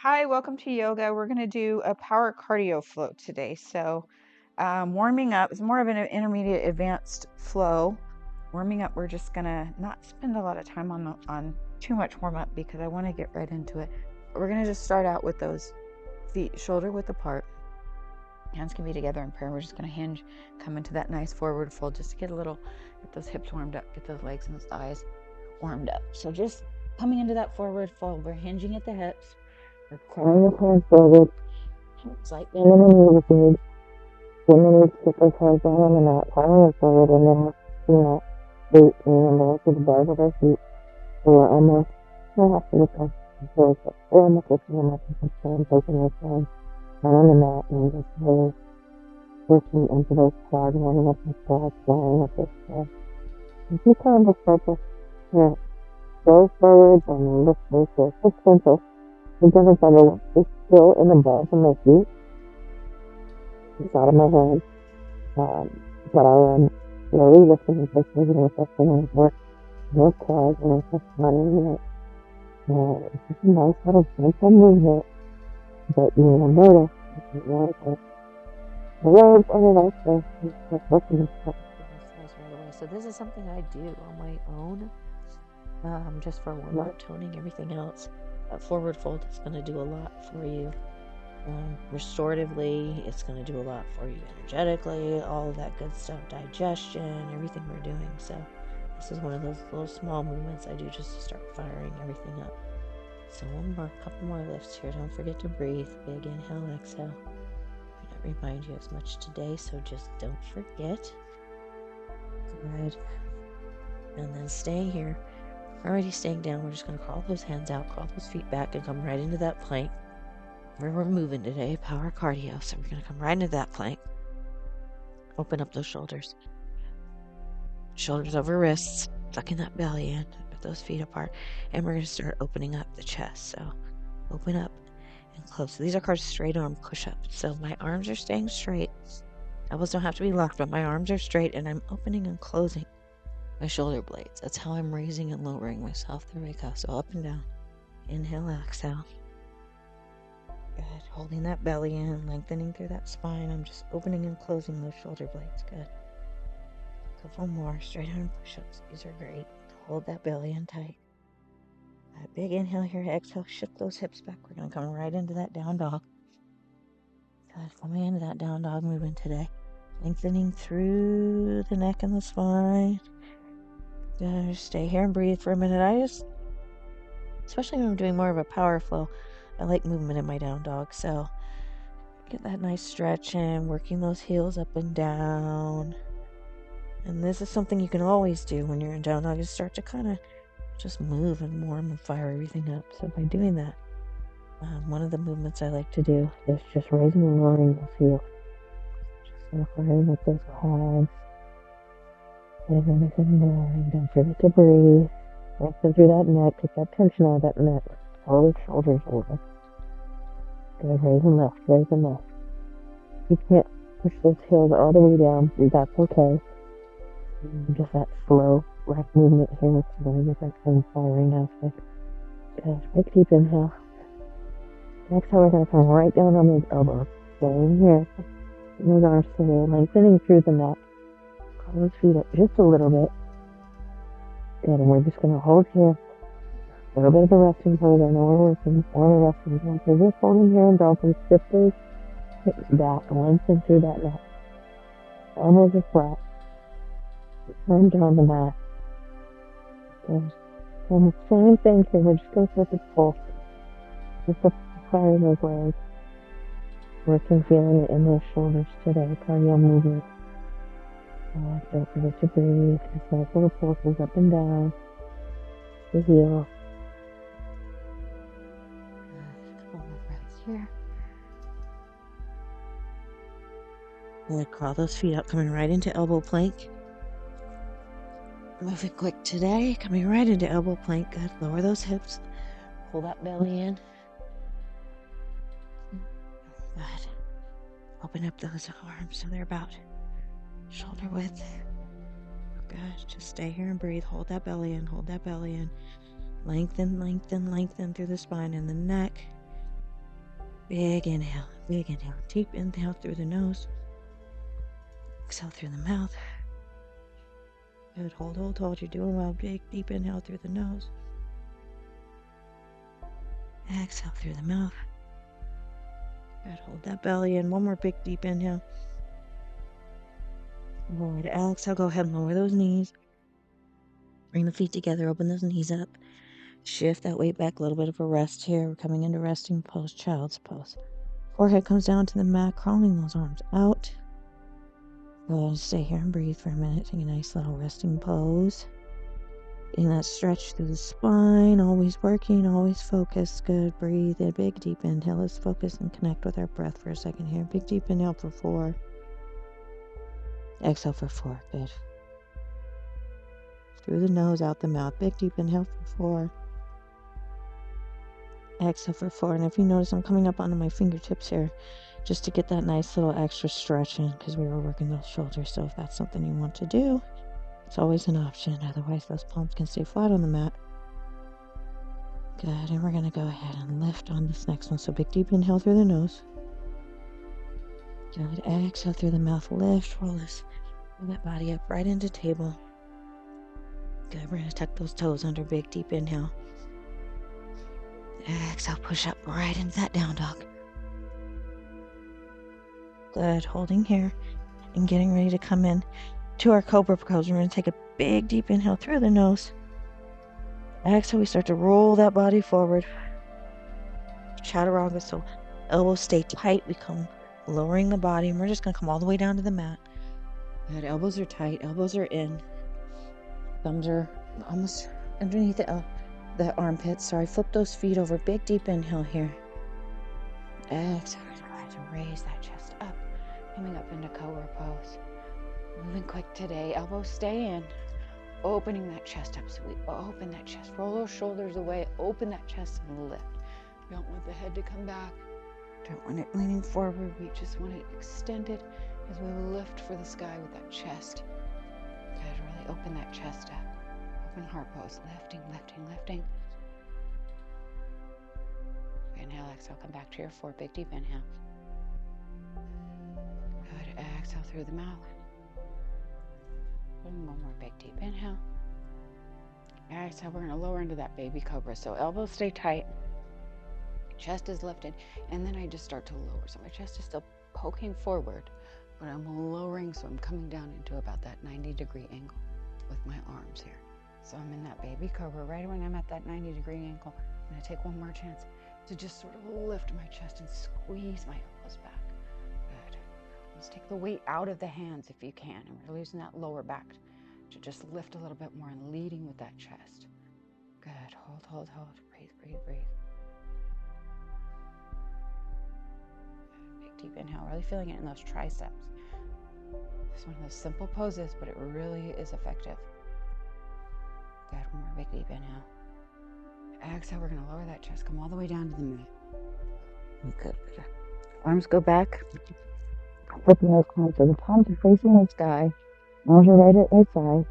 Hi, welcome to yoga. We're going to do a power cardio flow today. Warming up is more of an intermediate advanced flow. Warming up, we're just going to not spend a lot of time on too much warm up because I want to get right into it. We're going to just start out with those feet shoulder width apart. Hands can be together in prayer. We're just going to hinge, come into that nice forward fold just to get those hips warmed up, get those legs and thighs warmed up. So just coming into that forward fold, we're hinging at the hips. We're curling the hands forward. It's like bending the knees forward. Then the knees keep those hands down on the mat, curling it forward, and then feet and then to the bars of our feet. So we're almost half to the top. We're almost lifting them up and taking those hands down on the mat and just really pushing into those quads, warming up the quads, flying up those quads. If you kind of just focus, go forward and lift those hips. It's simple. It doesn't matter it's still in the balls of my feet. It's out of my head. But I am slowly lifting and pushing and lifting and work those quads and just running it. It's just a nice little gentle movement that you will notice if you want to. The legs are nice there. Just looking and stuff. So this is something I do on my own. Just for warm-up, toning, everything else. Forward fold is going to do a lot for you. Restoratively, it's going to do a lot for you energetically, all of that good stuff, digestion, everything we're doing. So this is one of those little small movements I do just to start firing everything up. So couple more lifts here. Don't forget to breathe. Big inhale, exhale. I don't remind you as much today, so just don't forget. Good. And then stay here. Already staying down, we're just going to crawl those hands out, crawl those feet back, and come right into that plank. Where we're moving today, power cardio. So we're going to come right into that plank. Open up those shoulders. Shoulders over wrists, tucking that belly in, put those feet apart. And we're going to start opening up the chest. So open up and close. So these are called straight arm push-ups. So my arms are staying straight. Elbows don't have to be locked, but my arms are straight, and I'm opening and closing my shoulder blades. That's how I'm raising and lowering myself. There we go. So up and down. Inhale, exhale. Good. Holding that belly in, lengthening through that spine. I'm just opening and closing those shoulder blades. Good. Couple more straight arm push-ups. These are great. Hold that belly in tight. A big inhale here. Exhale. Shift those hips back. We're going to come right into that down dog. Good. Coming into that down dog movement today. Lengthening through the neck and the spine. Just stay here and breathe for a minute. Especially when I'm doing more of a power flow, I like movement in my down dog. So get that nice stretch in, working those heels up and down. And this is something you can always do when you're in down dog, is start to kind of just move and warm and fire everything up. So by doing that, one of the movements I like to do is just raising and lowering those heels. Just kind of firing up those calves. Getting everything going. Don't forget to breathe. Lengthen through that neck. Take that tension out of that neck. Pull the shoulders over. Good. Raise and lift. Raise and lift. You can't push those heels all the way down. That's okay. Just that slow, light movement here. It's really get that kind of firing aspect. Good. Big deep inhale. Exhale, we're going to come right down on those elbows. Staying here. Those arms together. Lengthening through the neck. Curl those feet up just a little bit. Good, and we're just going to hold here. A little bit of a resting pose. I know we're working on a resting pose. So just holding here and dolphin. Shift those hips back. Lengthen through that neck. Elbows are flat. Turn down the mat. Good. And the same thing here. We're just going to flip it full. Just fire those legs. Working, feeling it in those shoulders today. Cardio movement. Don't forget to breathe. Just nice little pulses up and down. The heel. Couple more breaths here. And crawl those feet up, coming right into elbow plank. Moving quick today, coming right into elbow plank. Good. Lower those hips. Pull that belly in. Good. Open up those arms so they're about shoulder width. Good. Just stay here and breathe. Hold that belly in. Hold that belly in. Lengthen, lengthen, lengthen through the spine and the neck. Big inhale, big inhale. Deep inhale through the nose. Exhale through the mouth. Good. Hold, hold, hold. You're doing well. Big, deep inhale through the nose. Exhale through the mouth. Good. Hold that belly in. One more big, deep inhale. Forward. Exhale. Go ahead and lower those knees. Bring the feet together. Open those knees up. Shift that weight back. A little bit of a rest here. We're coming into resting pose, child's pose. Forehead comes down to the mat, crawling those arms out. Go ahead and stay here and breathe for a minute. Take a nice little resting pose. Getting that stretch through the spine, always working, always focused. Good. Breathe in. Big, deep inhale. Let's focus and connect with our breath for a second here. Big, deep inhale for 4. Exhale for 4. Good. Through the nose, out the mouth. Big, deep inhale for 4. Exhale for 4. And if you notice, I'm coming up onto my fingertips here just to get that nice little extra stretch in because we were working those shoulders. So if that's something you want to do, it's always an option. Otherwise, those palms can stay flat on the mat. Good. And we're going to go ahead and lift on this next one. So big, deep inhale through the nose. Good. Exhale through the mouth. Lift. Roll that body up right into table. Good. We're going to tuck those toes under. Big, deep inhale. Exhale. Push up right into that down dog. Good. Holding here and getting ready to come in to our cobra pose. We're going to take a big, deep inhale through the nose. Exhale. We start to roll that body forward. Chaturanga. So elbows stay tight. We come lowering the body, and we're just going to come all the way down to the mat. Good. Elbows are tight. Elbows are in. Thumbs are almost underneath the armpits. Sorry. Flip those feet over. Big, deep inhale here. Exhale. Go ahead and raise that chest up. Coming up into cobra pose. Moving quick today. Elbows stay in. Opening that chest up. So we open that chest. Roll those shoulders away. Open that chest and lift. We don't want the head to come back. Don't want it leaning forward. We just want it extended as we lift for the sky with that chest. Good. Really open that chest up. Open heart pose. Lifting, lifting, lifting. Inhale, exhale. Come back to your 4. Big, deep inhale. Good. Exhale through the mouth. And one more big, deep inhale. Exhale. We're going to lower into that baby cobra. So elbows stay tight. Chest is lifted, and then I just start to lower. So my chest is still poking forward, but I'm lowering, so I'm coming down into about that 90-degree angle with my arms here. So I'm in that baby cobra. Right when I'm at that 90-degree angle, I'm going to take one more chance to just sort of lift my chest and squeeze my elbows back. Good. Let's take the weight out of the hands if you can, and we're using that lower back to just lift a little bit more and leading with that chest. Good. Hold, hold, hold. Breathe, breathe, breathe. Deep inhale, really feeling it in those triceps. It's one of those simple poses, but it really is effective. Good. One more big deep inhale. Exhale, we're going to lower that chest, come all the way down to the mat. Good. Arms go back. Flipping those palms, so the palms are facing the sky. Arms are right at my side.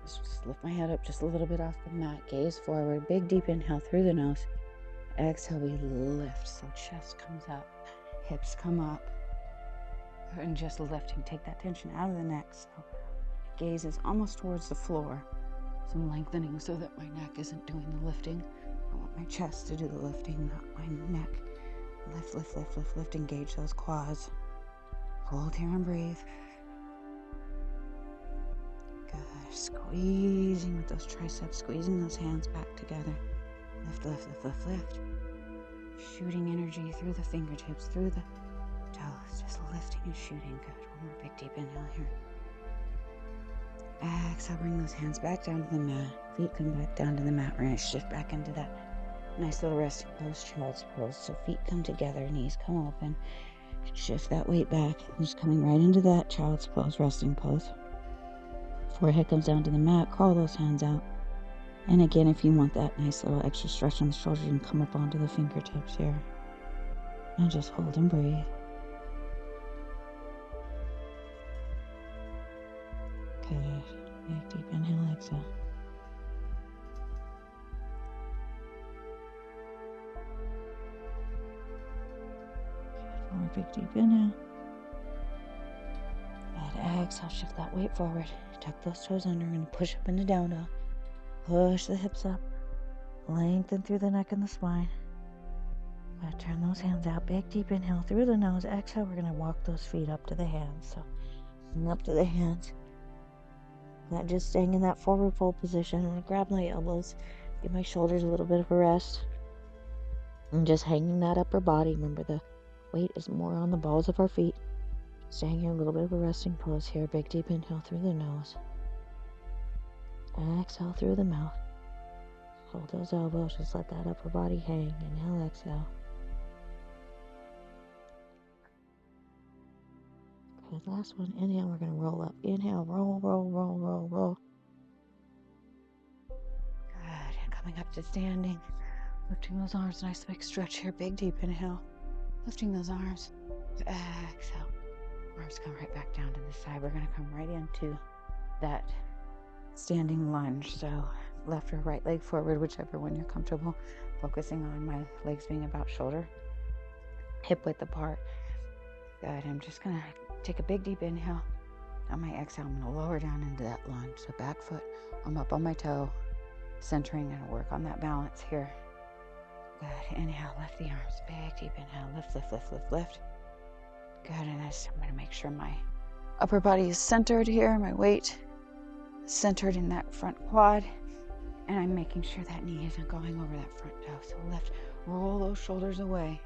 Just lift my head up just a little bit off the mat. Gaze forward. Big deep inhale through the nose. Exhale, we lift, so chest comes up. Hips come up, and just lifting. Take that tension out of the neck. So gaze is almost towards the floor. Some lengthening so that my neck isn't doing the lifting. I want my chest to do the lifting, not my neck. Lift, lift, lift, lift, lift. Engage those quads. Hold here and breathe. Good. Squeezing with those triceps, squeezing those hands back together. Lift, lift, lift, lift, lift. Shooting energy through the fingertips, through the toes, just lifting and shooting. Good. One more big deep inhale here. Exhale, bring those hands back down to the mat. Feet come back down to the mat. We're going to shift back into that nice little resting pose, child's pose. So feet come together, knees come open. Shift that weight back. Just coming right into that child's pose, resting pose. Forehead comes down to the mat. Crawl those hands out. And again, if you want that nice little extra stretch on the shoulders, you can come up onto the fingertips here. And just hold and breathe. Good. Big deep inhale, exhale. big deep inhale. And exhale, shift that weight forward. Tuck those toes under and push up into down dog. Push the hips up. Lengthen through the neck and the spine. Turn those hands out. Big deep inhale through the nose. Exhale, we're going to walk those feet up to the hands. So up to the hands. Not just staying in that forward fold position. I'm going to grab my elbows. Give my shoulders a little bit of a rest. And just hanging that upper body. Remember, the weight is more on the balls of our feet. Staying here, a little bit of a resting pose here. Big deep inhale through the nose. Exhale through the mouth. Hold those elbows. Just let that upper body hang. Inhale, exhale. Good. Last one. Inhale, we're going to roll up. Inhale, roll, roll, roll, roll, roll. Good. And coming up to standing. Lifting those arms. Nice big stretch here. Big deep inhale. Lifting those arms. Exhale. Arms come right back down to the side. We're going to come right into that standing lunge. So left or right leg forward, whichever one you're comfortable. Focusing on my legs being about shoulder, hip width apart. Good. I'm just going to take a big deep inhale. On my exhale, I'm going to lower down into that lunge. So back foot, I'm up on my toe, centering and work on that balance here. Good. Inhale, lift the arms. Big deep inhale. Lift, lift, lift, lift, lift. Good. And I'm going to make sure my upper body is centered here. My weight centered in that front quad. And I'm making sure that knee isn't going over that front toe. So lift, roll those shoulders away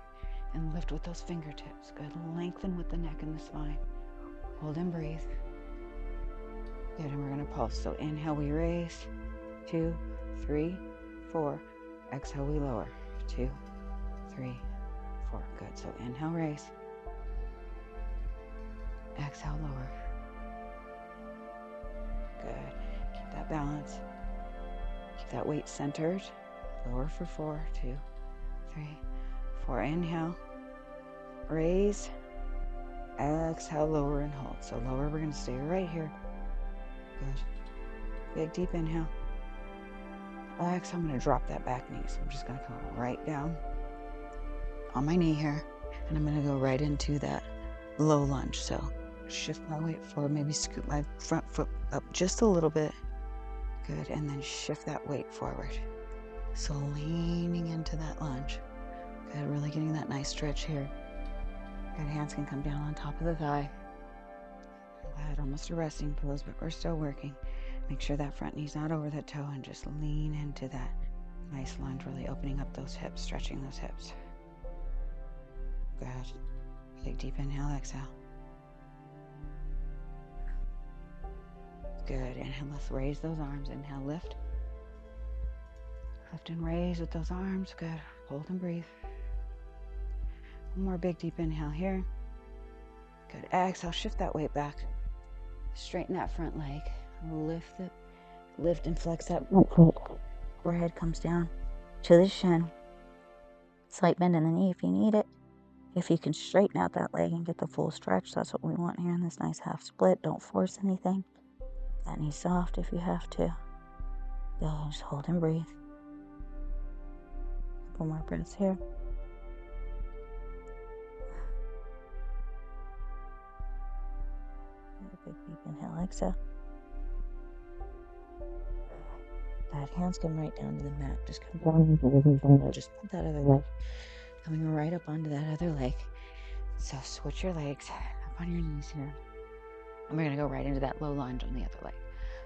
and lift with those fingertips. Good. Lengthen with the neck and the spine. Hold and breathe. Good. And we're going to pulse. So inhale, we raise. 2, 3, 4. Exhale, we lower. 2, 3, 4. Good. So inhale, raise. Exhale, lower. Good. Keep that balance. Keep that weight centered. Lower for 4, 2, 3, 4. Inhale. Raise. Exhale, lower and hold. So lower, we're going to stay right here. Good. Big deep inhale. Exhale, I'm going to drop that back knee. So I'm just going to come right down on my knee here. And I'm going to go right into that low lunge. So shift my weight forward. Maybe scoot my front foot up just a little bit. Good. And then shift that weight forward. So leaning into that lunge. Good. Really getting that nice stretch here. Good. Hands can come down on top of the thigh. Good. Almost a resting pose, but we're still working. Make sure that front knee's not over the toe and just lean into that nice lunge, really opening up those hips, stretching those hips. Good. Take deep inhale, exhale. Good. Inhale, let's raise those arms. Inhale, lift. Lift and raise with those arms. Good. Hold and breathe. One more big deep inhale here. Good. Exhale, shift that weight back. Straighten that front leg. Lift it. Lift and flex that front foot. Forehead comes down to the shin. Slight bend in the knee if you need it. If you can straighten out that leg and get the full stretch, that's what we want here in this nice half split. Don't force anything. That knee soft if you have to. Go, just hold and breathe. Couple more breaths here. Big deep inhale, exhale. That hands come right down to the mat. Just come down. Just put that other leg. Coming right up onto that other leg. So switch your legs up on your knees here. And we're going to go right into that low lunge on the other leg.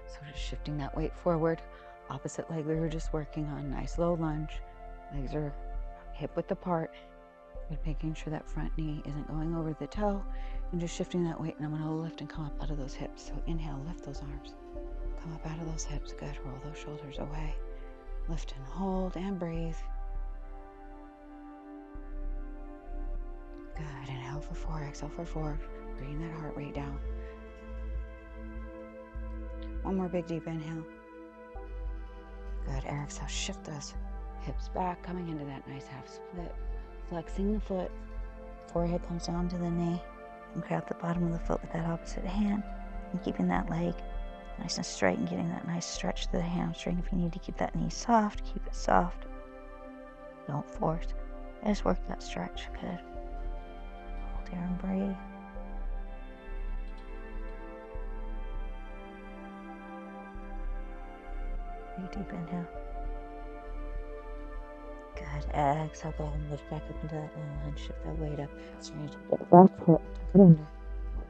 So just shifting that weight forward. Opposite leg we were just working on. Nice low lunge. Legs are hip width apart. But making sure that front knee isn't going over the toe. And just shifting that weight. And I'm going to lift and come up out of those hips. So inhale, lift those arms. Come up out of those hips. Good. Roll those shoulders away. Lift and hold and breathe. Good. Inhale for 4. Exhale for 4. Bring that heart rate down. One more big deep inhale. Good. Exhale. Shift those hips back. Coming into that nice half split. Flexing the foot. Forehead comes down to the knee. And grab the bottom of the foot with that opposite hand. And keeping that leg nice and straight and getting that nice stretch to the hamstring. If you need to keep that knee soft, keep it soft. Don't force. Just work that stretch. Good. Hold here and breathe. Big deep inhale. Good. Exhale, go ahead and lift back up into that line. Shift that weight up. So you just get the back foot, tuck it under.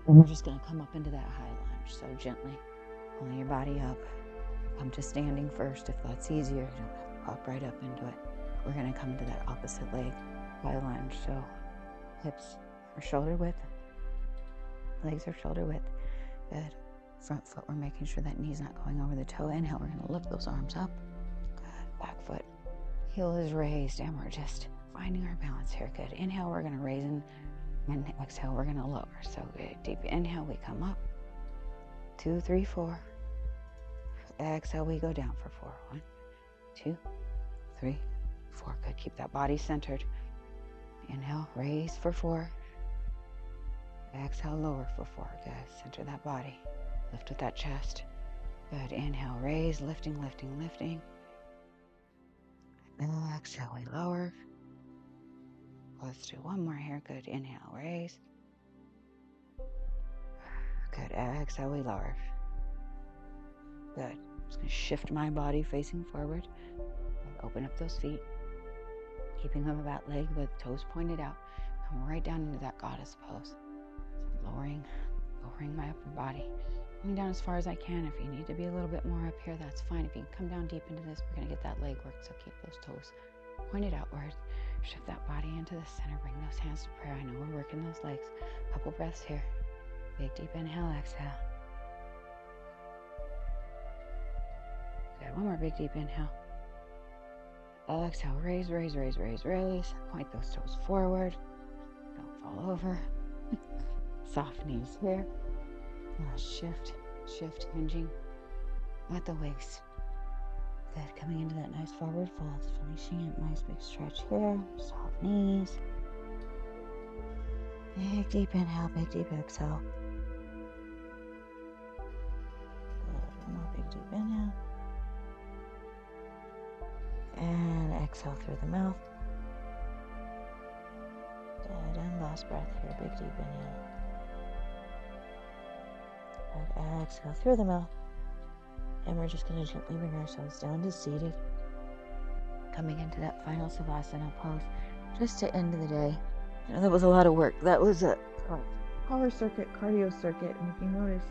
And we're just going to come up into that high lunge. So gently pulling your body up. Come to standing first if that's easier. You don't have to pop right up into it. We're going to come into that opposite leg high lunge. So hips are shoulder width. Legs are shoulder width. Good. Front foot, we're making sure that knee's not going over the toe. Inhale, we're going to lift those arms up. Good. Back foot. Heel is raised, and we're just finding our balance here. Good. Inhale, we're going to raise, and exhale, we're going to lower. So good. Deep inhale, we come up. 2, 3, 4. Exhale, we go down for 4. 1, 2, 3, 4. Good. Keep that body centered. Inhale, raise for 4. Exhale, lower for 4. Good. Center that body. Lift with that chest. Good. Inhale, raise, lifting, lifting, lifting. Exhale, we lower. Let's do one more here. Good. Inhale, raise. Good. Exhale, we lower. Good. I'm just going to shift my body facing forward. Open up those feet. Keeping them about leg with toes pointed out. Come right down into that goddess pose. Lowering my upper body. Coming down as far as I can. If you need to be a little bit more up here, that's fine. If you can come down deep into this, we're going to get that leg work. So keep those toes pointed outward. Shift that body into the center. Bring those hands to prayer. I know we're working those legs. Couple breaths here. Big deep inhale, exhale. Good. One more big deep inhale. Exhale, raise, raise, raise, raise, raise. Point those toes forward. Don't fall over. Soft knees here. Shift, hinging at the waist. Good. Coming into that nice forward fold. Finishing it. Nice big stretch here. Soft knees. Big deep inhale, big deep exhale. Good. One more big deep inhale. And exhale through the mouth. Good. And last breath here. Big deep inhale. Good. Exhale through the mouth. And we're just going to gently bring ourselves down to seated. Coming into that final Savasana pose. Just to end the day. You know, that was a lot of work. That was a power circuit, cardio circuit. And if you notice,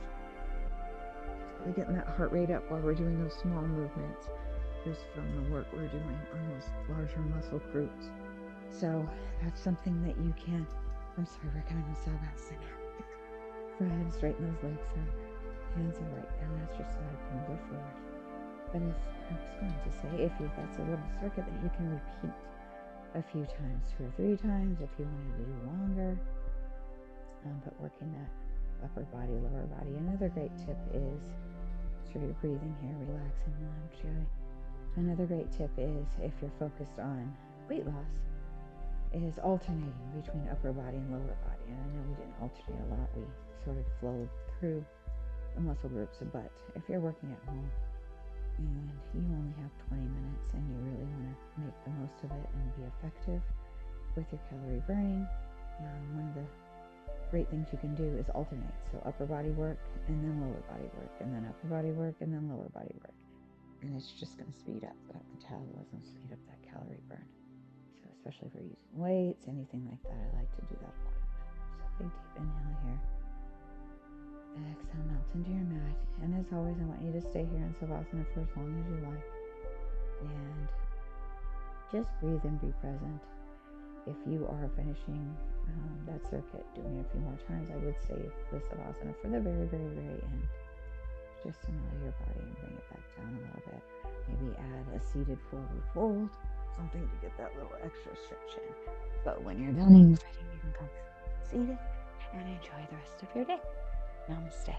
we're getting that heart rate up while we're doing those small movements. Just from the work we're doing on those larger muscle groups. So that's something that you can, we're coming to Savasana. Go ahead and straighten those legs up. Hands are right down at your side, go forward. But if I was going to say, if that's a little circuit that you can repeat a few times, 2 or 3 times, if you wanted to do longer. But working that upper body, lower body. Another great tip is, so you're breathing here, relaxing the lamb. Another great tip is, if you're focused on weight loss, is alternating between upper body and lower body. And I know we didn't alternate a lot. We sort of flowed through the muscle groups. But if you're working at home and you only have 20 minutes and you really want to make the most of it and be effective with your calorie burning, one of the great things you can do is alternate. So upper body work and then lower body work, and then upper body work and then lower body work. And it's just going to speed up that metabolism, speed up that calorie burn. So especially if you're using weights, anything like that, I like to do that a lot. So big deep inhale here. Exhale, melt into your mat. And as always, I want you to stay here in Savasana for as long as you like. And just breathe and be present. If you are finishing that circuit, doing it a few more times, I would save the Savasana for the very, very, very end. Just to mellow your body and bring it back down a little bit. Maybe add a seated forward fold, something to get that little extra stretch in. But when you're done, you can come seated and enjoy the rest of your day. Namaste.